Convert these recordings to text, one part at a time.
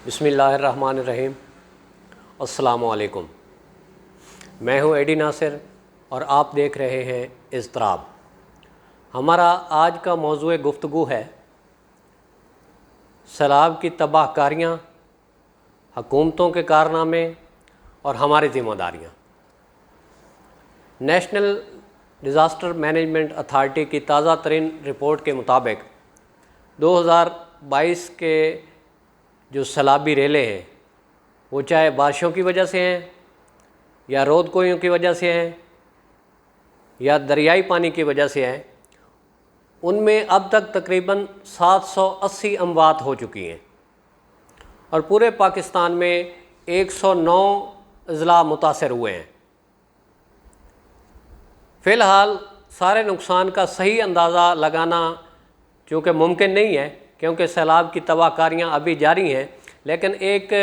बिस्मिल्लाहिर्रहमानिर्रहीम। अस्सलामु अलैकुम। मैं हूं एडी नासिर और आप देख रहे हैं इज़्तिराब। हमारा आज का मौज़ूए गुफ्तगू है सैलाब की तबाहकारियाँ, हुकूमतों के कारनामे और हमारी ज़िम्मेदारियाँ। नेशनल डिज़ास्टर मैनेजमेंट अथॉरिटी की ताज़ा तरीन रिपोर्ट के मुताबिक 2022 के जो सैलाबी रेले हैं वो चाहे बारिशों की वजह से हैं या रोद कोयों की वजह से हैं या दरियाई पानी की वजह से हैं, उनमें अब तक तकरीबन 780 अमवात हो चुकी हैं और पूरे पाकिस्तान में 109 अज़ला मुतासर हुए हैं। फ़िलहाल सारे नुकसान का सही अंदाज़ा लगाना चूँकि मुमकिन नहीं है क्योंकि सैलाब की तबाहकारियाँ अभी जारी हैं, लेकिन एक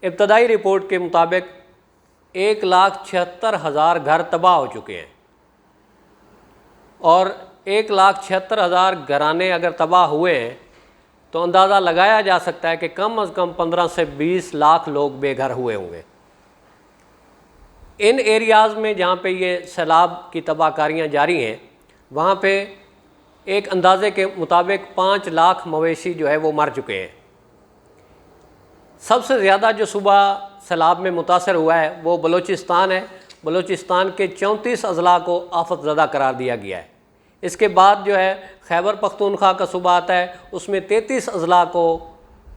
इब्तदाई रिपोर्ट के मुताबिक 1,76,000 घर तबाह हो चुके हैं और 1,76,000 घराने अगर तबाह हुए हैं तो अंदाज़ा लगाया जा सकता है कि कम से कम 15 से 20 लाख लोग बेघर हुए होंगे। इन एरियाज़ में जहाँ पे ये सैलाब की तबाहकारियाँ जारी हैं वहाँ पे एक अंदाज़े के मुताबिक 5 लाख मवेशी जो है वो मर चुके हैं। सबसे ज़्यादा जो सूबा सैलाब में मुतासर हुआ है वो बलूचिस्तान है। बलूचिस्तान के 34 अज़ला को आफत ज़दा करार दिया गया है। इसके बाद जो है खैबर पख्तूनख्वा का सूबा आता है, उसमें 33 अज़ला को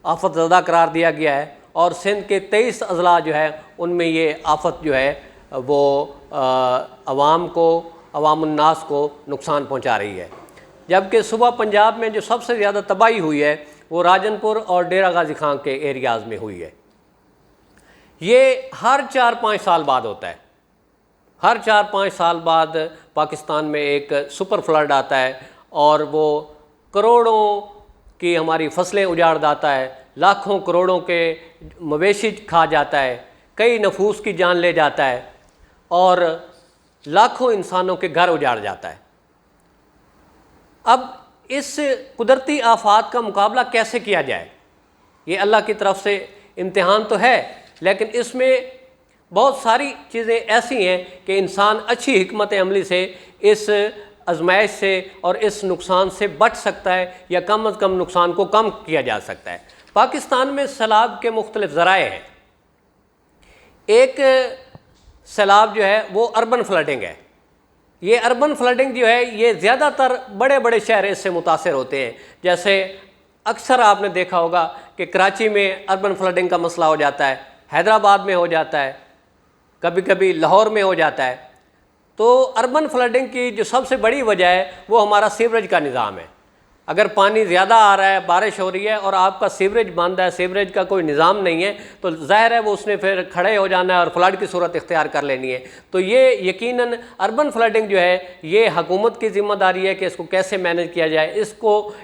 आफत ज़दा करार दिया गया है और सिंध के 23 अज़ला जो है उनमें ये आफत जो है वो अवाम को, अवामुन्नास को नुकसान पहुँचा रही है। जबकि सूबा पंजाब में जो सबसे ज़्यादा तबाही हुई है वो राजनपुर और डेरा गाजी खां के एरियाज़ में हुई है। ये हर 4-5 साल बाद होता है। हर 4-5 साल बाद पाकिस्तान में एक सुपर फ्लड आता है और वो करोड़ों की हमारी फसलें उजाड़ देता है, लाखों करोड़ों के मवेशी खा जाता है, कई नफूस की जान ले जाता है और लाखों इंसानों के घर उजाड़ जाता है। अब इस कुदरती आफात का मुकाबला कैसे किया जाए? ये अल्लाह की तरफ से इम्तिहान तो है, लेकिन इसमें बहुत सारी चीज़ें ऐसी हैं कि इंसान अच्छी हिकमत अमली से इस आजमाइश से और इस नुकसान से बच सकता है या कम अज़ कम नुकसान को कम किया जा सकता है। पाकिस्तान में सैलाब के मुख्तलिफ ज़राए हैं। एक सैलाब जो है वो अर्बन फ्लडिंग है। ये अर्बन फ्लडिंग जो है ये ज़्यादातर बड़े बड़े शहर इससे मुतासर होते हैं। जैसे अक्सर आपने देखा होगा कि कराची में अर्बन फ्लडिंग का मसला हो जाता है, हैदराबाद में हो जाता है, कभी कभी लाहौर में हो जाता है। तो अर्बन फ्लडिंग की जो सबसे बड़ी वजह है वो हमारा सीवरेज का निज़ाम है। अगर पानी ज़्यादा आ रहा है, बारिश हो रही है और आपका सीवरेज बंद है, सीवरेज का कोई निज़ाम नहीं है, तो ज़ाहिर है वो उसने फिर खड़े हो जाना है और फ्लड की सूरत इख्तियार कर लेनी है। तो ये यकीनन अर्बन फ्लडिंग जो है ये हुकूमत की ज़िम्मेदारी है कि इसको कैसे मैनेज किया जाए। इसको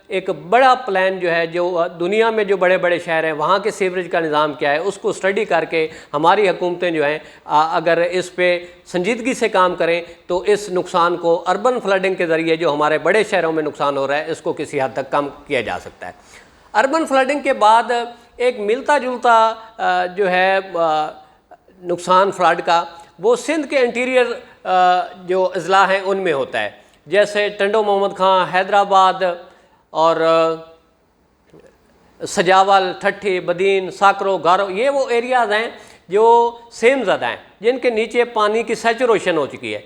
एक बड़ा प्लान जो है, जो दुनिया में जो बड़े बड़े शहर हैं वहाँ के सीवरेज का निज़ाम क्या है उसको स्टडी करके हमारी हुकूमतें जो हैं अगर इस पर संजीदगी से काम करें तो इस नुकसान को अर्बन फ्लडिंग के ज़रिए जो हमारे बड़े शहरों में नुकसान हो रहा है इसको किसी हद तक कम किया जा सकता है। अर्बन फ्लडिंग के बाद एक मिलता जुलता जो है नुकसान फ्लड का वो सिंध के इंटीरियर जो अज़ला हैं उनमें होता है, जैसे टंडो मोहम्मद खां, हैदराबाद और सजावल, ठट्ठी, बदीन, साकरो, गारो, ये वो एरियाज़ हैं जो सेम ज़्यादा हैं जिनके नीचे पानी की सैचुरेशन हो चुकी है।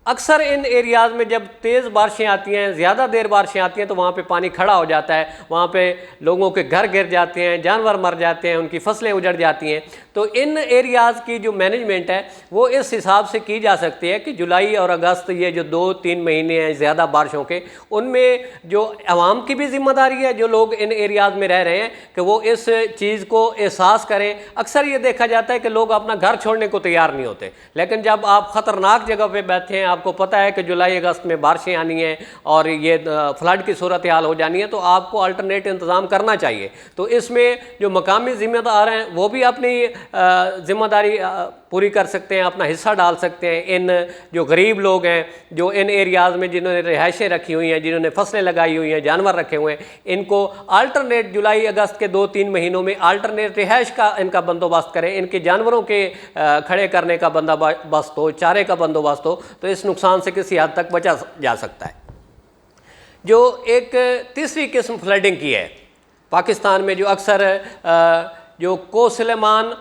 अक्सर इन एरियाज़ में जब तेज़ बारिशें आती हैं, ज़्यादा देर बारिशें आती हैं तो वहाँ पे पानी खड़ा हो जाता है, वहाँ पे लोगों के घर गिर जाते हैं, जानवर मर जाते हैं, उनकी फसलें उजड़ जाती हैं। तो इन एरियाज़ की जो मैनेजमेंट है वो इस हिसाब से की जा सकती है कि जुलाई और अगस्त ये जो 2-3 महीने हैं ज़्यादा बारिशों के, उनमें जो आवाम की भी ज़िम्मेदारी है, जो लोग इन एरियाज़ में रह रहे हैं, कि वो इस चीज़ को एहसास करें। अक्सर ये देखा जाता है कि लोग अपना घर छोड़ने को तैयार नहीं होते, लेकिन जब आप ख़तरनाक जगह पर बैठे हैं, आप आपको पता है कि जुलाई अगस्त में बारिशें आनी हैं और ये फ्लड की सूरत हाल हो जानी है, तो आपको अल्टरनेट इंतज़ाम करना चाहिए। तो इसमें जो मकामी ज़िम्मेदार हैं वो भी अपनी ज़िम्मेदारी पूरी कर सकते हैं, अपना हिस्सा डाल सकते हैं। इन जो गरीब लोग हैं जो इन एरियाज़ में जिन्होंने रिहाइशें रखी हुई हैं, जिन्होंने फसलें लगाई हुई हैं, जानवर रखे हुए हैं, इनको अल्टरनेट जुलाई अगस्त के 2-3 महीनों में अल्टरनेट रिहाइश का इनका बंदोबस्त करें, इनके जानवरों के खड़े करने का बंदोबस्त हो, चारे का बंदोबस्त हो, तो इस नुकसान से किसी हद तक बचा जा सकता है। जो एक तीसरी किस्म फ्लडिंग की है पाकिस्तान में, जो अक्सर जो को सुलेमान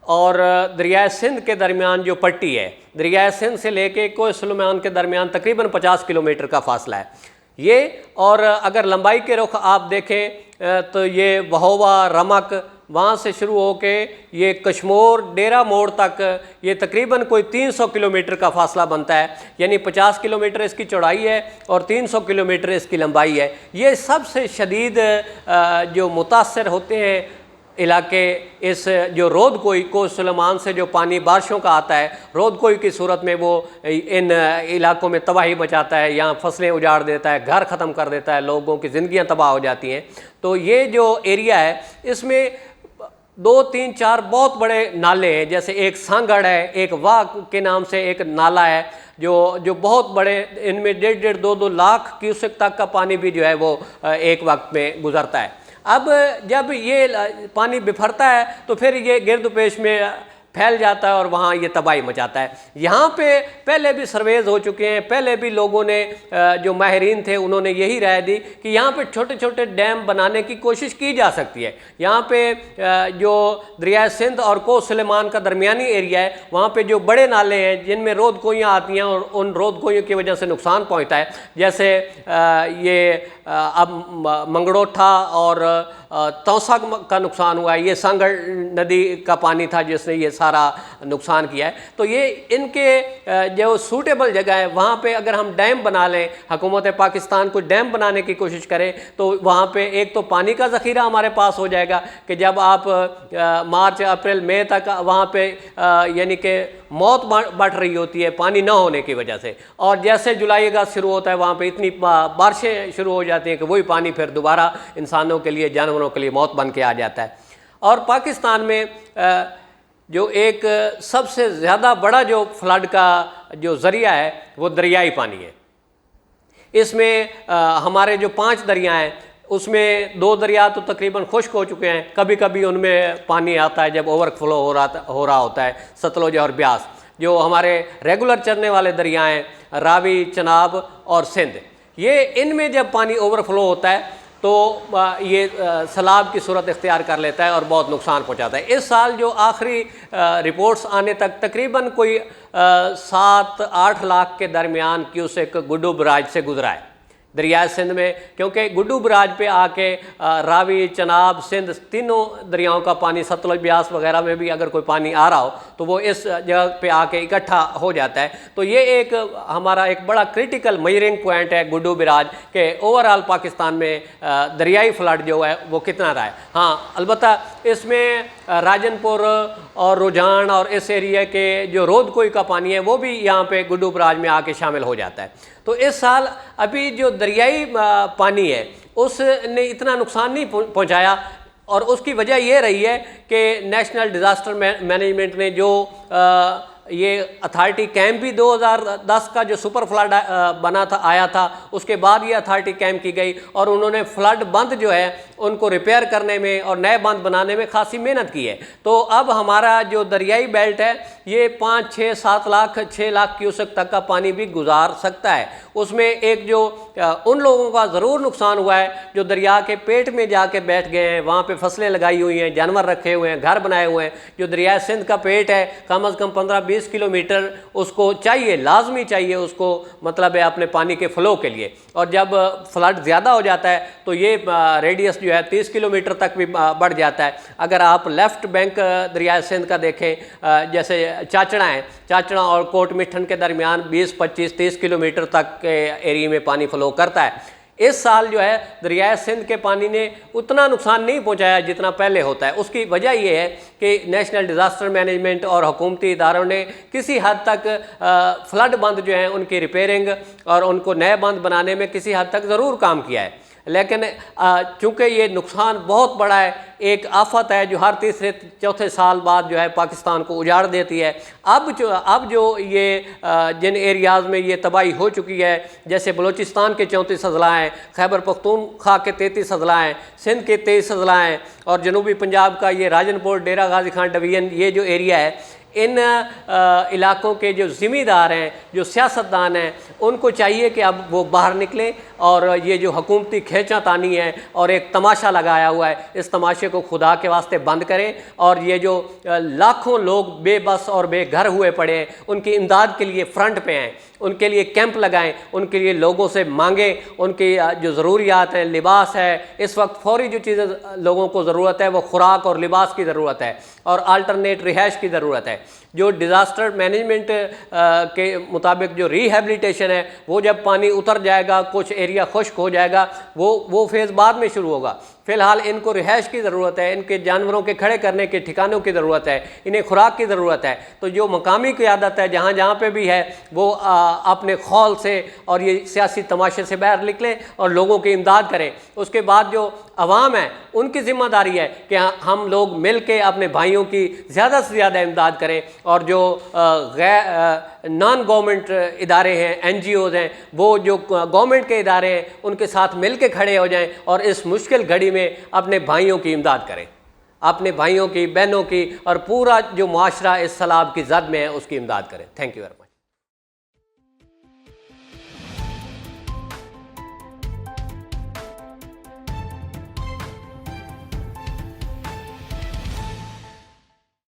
और दरियाए सिंध के दरमियान जो पट्टी है, दरियाए सिंध से लेके को सुलेमान के दरमियान तकरीबन 50 किलोमीटर का फासला है ये। और अगर लंबाई के रुख आप देखें तो ये वहोवा, रमक, वहाँ से शुरू होके ये कश्मोर, डेरा मोड़ तक ये तकरीबन कोई 300 किलोमीटर का फासला बनता है। यानी 50 किलोमीटर इसकी चौड़ाई है और 300 किलोमीटर इसकी लंबाई है। ये सबसे शदीद जो मुतासर होते हैं इलाके इस जो रोद कोई को सुलेमान से जो पानी बारिशों का आता है, रोद कोई की सूरत में वो इन इलाकों में तबाही मचाता है, यहाँ फसलें उजाड़ देता है, घर ख़त्म कर देता है, लोगों की ज़िंदगियाँ तबाह हो जाती हैं। तो ये जो एरिया है इसमें 2-3-4 बहुत बड़े नाले हैं, जैसे एक सांगड़ है, एक वाह के नाम से एक नाला है जो बहुत बड़े, इनमें 1.5-2 लाख क्यूसेक तक का पानी भी जो है वो एक वक्त में गुजरता है। अब जब ये पानी बिफरता है तो फिर ये गिरद पेश में फैल जाता है और वहाँ ये तबाही मचाता है। यहाँ पे पहले भी सर्वेज हो चुके हैं, पहले भी लोगों ने जो माहिरीन थे उन्होंने यही राय दी कि यहाँ पे छोटे छोटे डैम बनाने की कोशिश की जा सकती है। यहाँ पे जो दरिया सिंध और को सुलेमान का दरमियानी एरिया है, वहाँ पे जो बड़े नाले हैं जिनमें रोद कोइयाँ आती हैं और उन रोद कोइयों की वजह से नुकसान पहुँचता है, जैसे ये अब मंगड़ोठा और तौसा का नुकसान हुआ है, ये सांगड़ नदी का पानी था जिसने ये सारा नुकसान किया है। तो ये इनके जो सूटेबल जगह है वहाँ पे अगर हम डैम बना लें, हुकूमत पाकिस्तान को डैम बनाने की कोशिश करें, तो वहाँ पे एक तो पानी का ज़ख़ीरा हमारे पास हो जाएगा कि जब आप मार्च, अप्रैल, मई तक वहाँ पे यानी कि मौत बढ़ रही होती है पानी ना होने की वजह से, और जैसे जुलाई अगस्त शुरू होता है वहाँ पे इतनी बारिशें शुरू हो जाती हैं कि वही पानी फिर दोबारा इंसानों के लिए, जानवरों के लिए मौत बन के आ जाता है। और पाकिस्तान में जो एक सबसे ज़्यादा बड़ा जो फ्लड का जो ज़रिया है वो दरियाई पानी है। इसमें हमारे जो 5 दरिया हैं उसमें 2 दरिया तो तकरीबन खुश्क हो चुके हैं, कभी कभी उनमें पानी आता है जब ओवरफ्लो हो रहा होता है, सतलुज और ब्यास। जो हमारे रेगुलर चलने वाले दरिया हैं रावी, चनाब और सिंध, ये इनमें जब पानी ओवरफ्लो होता है तो ये सैलाब की सूरत इख्तियार कर लेता है और बहुत नुकसान पहुंचाता है। इस साल जो आखिरी रिपोर्ट्स आने तक तकरीबन कोई 7-8 लाख के दरमियान क्यूसेक गुड्डू बराज से गुजरा है दरिया सिंध में, क्योंकि गुड्डू बराज पे आके रावी, चनाब, सिंध तीनों दरियाओं का पानी, सतलुज, ब्यास वगैरह में भी अगर कोई पानी आ रहा हो तो वो इस जगह पे आके इकट्ठा हो जाता है। तो ये एक हमारा एक बड़ा क्रिटिकल मेजरिंग पॉइंट है गुड्डू बराज के ओवरऑल पाकिस्तान में दरियाई फ्लड जो है वो कितना रहा है। हाँ, अलबत्ता इसमें राजनपुर और रुझान और इस एरिया के जो रोद कोई का पानी है वो भी यहाँ पे गुड्डू बराज में आके शामिल हो जाता है। तो इस साल अभी जो दरियाई पानी है उसने इतना नुकसान नहीं पहुँचाया, और उसकी वजह ये रही है कि नेशनल डिज़ास्टर मैनेजमेंट ने जो ये अथॉरिटी कैंप भी 2010 का जो सुपर फ्लड बना था, आया था, उसके बाद ये अथॉरिटी कैंप की गई और उन्होंने फ्लड बंद जो है उनको रिपेयर करने में और नए बंद बनाने में खासी मेहनत की है। तो अब हमारा जो दरियाई बेल्ट है ये 5-6-7 लाख 6 लाख क्यूसेक तक का पानी भी गुजार सकता है। उसमें एक जो उन लोगों का ज़रूर नुकसान हुआ है जो दरिया के पेट में जाके बैठ गए हैं, वहाँ पे फसलें लगाई हुई हैं, जानवर रखे हुए हैं, घर बनाए हुए हैं। जो दरिया सिंध का पेट है कम से कम 15-20 किलोमीटर उसको चाहिए, लाजमी चाहिए उसको, मतलब है अपने पानी के फ़्लो के लिए। और जब फ्लड ज़्यादा हो जाता है तो ये रेडियस जो है 30 किलोमीटर तक भी बढ़ जाता है। अगर आप लेफ़्ट बैंक दरिया सिंध का देखें, जैसे चाचड़ा है, चाचड़ा और कोट मिठन के दरमियान 20-25-30 किलोमीटर तक के एरिया में पानी फ़्लो करता है। इस साल जो है दरियाए सिंध के पानी ने उतना नुकसान नहीं पहुंचाया जितना पहले होता है। उसकी वजह यह है कि नेशनल डिज़ास्टर मैनेजमेंट और हुकूमती इदारों ने किसी हद तक फ्लड बंद जो हैं उनकी रिपेयरिंग और उनको नए बंद बनाने में किसी हद तक ज़रूर काम किया है, लेकिन चूँकि ये नुकसान बहुत बड़ा है, एक आफत है जो हर तीसरे चौथे साल बाद जो है पाकिस्तान को उजाड़ देती है। अब जो ये जिन एरियाज़ में ये तबाही हो चुकी है, जैसे बलूचिस्तान के 34 अजला हैं, खैबर पख्तूनख्वा के 33 अजला हैं, सिंध के 23 अजला हैं, और जनूबी पंजाब का ये राजनपुर डेरा गाजी खान डिवीज़न, ये जो एरिया है, इन इलाकों के जो ज़िम्मेदार हैं, जो सियासतदान हैं, उनको चाहिए कि अब वो बाहर निकलें और ये जो हुकूमती खींचातानी है और एक तमाशा लगाया हुआ है, इस तमाशे को खुदा के वास्ते बंद करें और ये जो लाखों लोग बेबस और बेघर हुए पड़े हैं उनकी इमदाद के लिए फ्रंट पे आएँ, उनके लिए कैंप लगाएं, उनके लिए लोगों से मांगें, उनकी जो ज़रूरियात हैं, लिबास है, इस वक्त फौरी जो चीज़ें लोगों को ज़रूरत है वो खुराक और लिबास की ज़रूरत है और अल्टरनेट रिहाइश की ज़रूरत है। जो डिज़ास्टर मैनेजमेंट के मुताबिक जो रिहेबिलिटेशन है वो जब पानी उतर जाएगा, कुछ एरिया खुश्क हो जाएगा, वो फेज़ बाद में शुरू होगा। फ़िलहाल इनको रिहाइश की ज़रूरत है, इनके जानवरों के खड़े करने के ठिकानों की ज़रूरत है, इन्हें खुराक की ज़रूरत है। तो जो मकामी क़यादत है जहाँ जहाँ पे भी है वो अपने खौल से और ये सियासी तमाशे से बाहर निकलें और लोगों की इमदाद करें। उसके बाद जो अवाम है उनकी ज़िम्मेदारी है कि हम लोग मिल के अपने भाइयों की ज़्यादा से ज़्यादा इमदाद करें और जो नॉन गवर्नमेंट इदारे हैं, NGOs हैं, वो जो गवर्नमेंट के इदारे हैं उनके साथ मिल के खड़े हो जाएं और इस मुश्किल घड़ी में अपने भाइयों की इमदाद करें, अपने भाइयों की, बहनों की और पूरा जो मुआशरा इस सैलाब की जद में है उसकी इमदाद करें। Thank you very much.